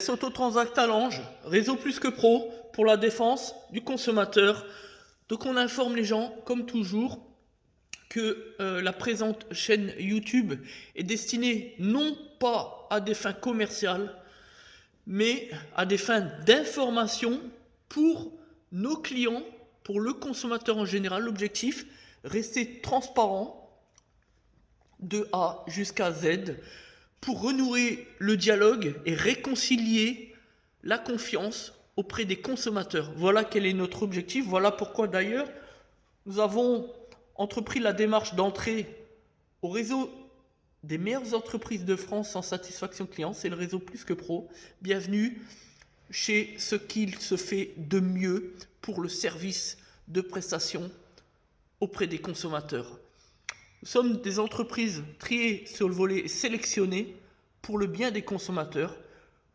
Autotransact Talange, réseau plus que pro pour la défense du consommateur. Donc on informe les gens, comme toujours, que la présente chaîne YouTube est destinée non pas à des fins commerciales, mais à des fins d'information pour nos clients, pour le consommateur en général. L'objectif, rester transparent de A jusqu'à Z pour renouer le dialogue et réconcilier la confiance auprès des consommateurs. Voilà quel est notre objectif. Voilà pourquoi d'ailleurs nous avons entrepris la démarche d'entrer au réseau des meilleures entreprises de France en satisfaction client. C'est le réseau Plus que Pro. Bienvenue chez ce qu'il se fait de mieux pour le service de prestation auprès des consommateurs. Nous sommes des entreprises triées sur le volet et sélectionnées pour le bien des consommateurs,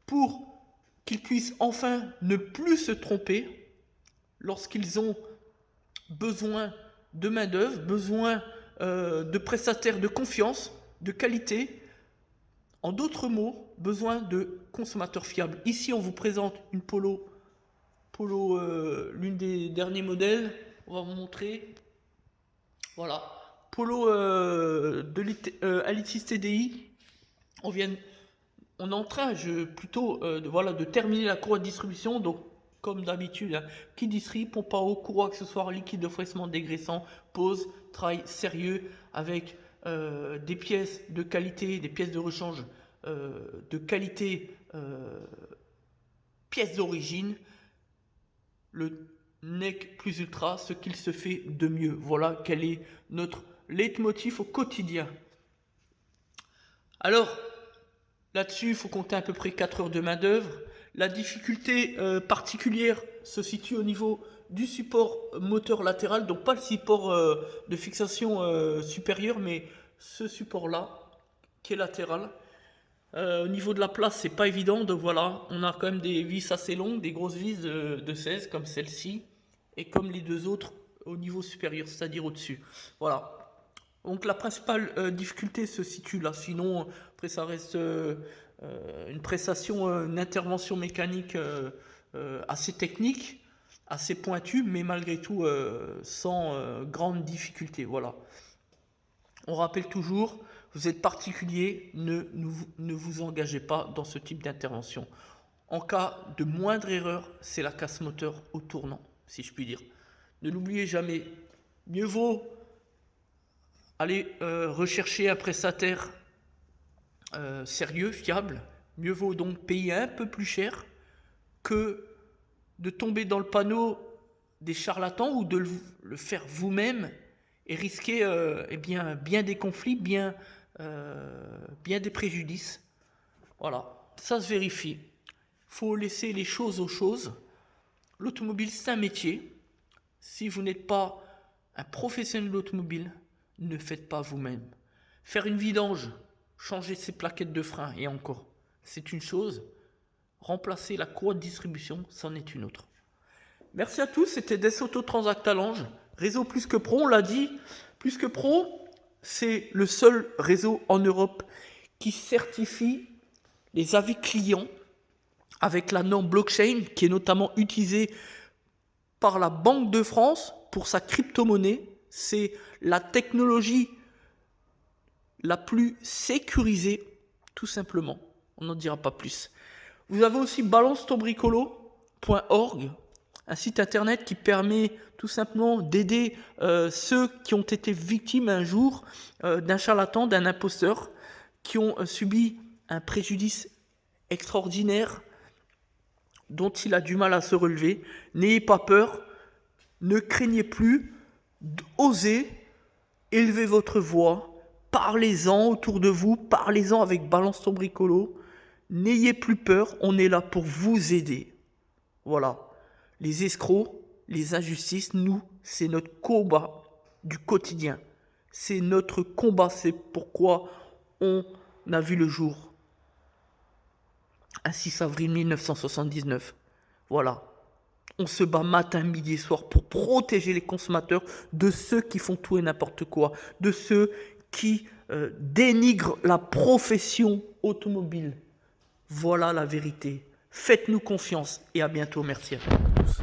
pour qu'ils puissent enfin ne plus se tromper lorsqu'ils ont besoin de main-d'œuvre, besoin de prestataires de confiance, de qualité. En d'autres mots, besoin de consommateurs fiables. Ici, on vous présente une Polo, l'une des derniers modèles. On va vous montrer. Voilà. Polo Alitis TDI. On est en train de terminer la courroie de distribution. Donc, comme d'habitude, qui distribue, pompe à eau, courroie accessoire, liquide de fraissement dégraissant, pose, travail sérieux avec des pièces de qualité, des pièces de rechange de qualité, pièces d'origine, le NEC plus ultra, ce qu'il se fait de mieux. Voilà quel est notre leitmotiv au quotidien. Alors, là-dessus, il faut compter à peu près 4 heures de main-d'œuvre. La difficulté particulière se situe au niveau du support moteur latéral, donc pas le support de fixation supérieur, mais ce support-là qui est latéral. Au niveau de la place, c'est pas évident, donc voilà, on a quand même des vis assez longues, des grosses vis de 16 comme celle-ci, et comme les deux autres au niveau supérieur, c'est-à-dire au-dessus. Voilà. Donc la principale difficulté se situe là, sinon après ça reste une prestation, une intervention mécanique assez technique, assez pointue, mais malgré tout sans grande difficulté. Voilà. On rappelle toujours, vous êtes particulier, ne vous engagez pas dans ce type d'intervention. En cas de moindre erreur, c'est la casse moteur au tournant, si je puis dire. Ne l'oubliez jamais, mieux vaut aller rechercher un prestataire sérieux, fiable. Mieux vaut donc payer un peu plus cher que de tomber dans le panneau des charlatans ou de le faire vous-même et risquer bien des conflits, bien des préjudices. Voilà, ça se vérifie. Il faut laisser les choses aux choses. L'automobile, c'est un métier. Si vous n'êtes pas un professionnel de l'automobile, ne faites pas vous-même. Faire une vidange, changer ses plaquettes de frein et encore, c'est une chose. Remplacer la courroie de distribution, c'en est une autre. Merci à tous, c'était Des Autotransact Talange, réseau Plus que Pro, on l'a dit. Plus que Pro, c'est le seul réseau en Europe qui certifie les avis clients avec la norme blockchain qui est notamment utilisée par la Banque de France pour sa crypto-monnaie. C'est la technologie la plus sécurisée, tout simplement. On n'en dira pas plus. Vous avez aussi balancetonbricolo.org, un site internet qui permet tout simplement d'aider ceux qui ont été victimes un jour d'un charlatan, d'un imposteur, qui ont subi un préjudice extraordinaire dont il a du mal à se relever. N'ayez pas peur, ne craignez plus, osez élever votre voix, parlez-en autour de vous, parlez-en avec Balance ton bricolo. N'ayez plus peur, on est là pour vous aider. Voilà. Les escrocs, les injustices, nous, c'est notre combat du quotidien. C'est notre combat, c'est pourquoi on a vu le jour. Un 6 avril 1979. Voilà. On se bat matin, midi et soir pour protéger les consommateurs de ceux qui font tout et n'importe quoi, de ceux qui dénigrent la profession automobile. Voilà la vérité. Faites-nous confiance et à bientôt. Merci à tous.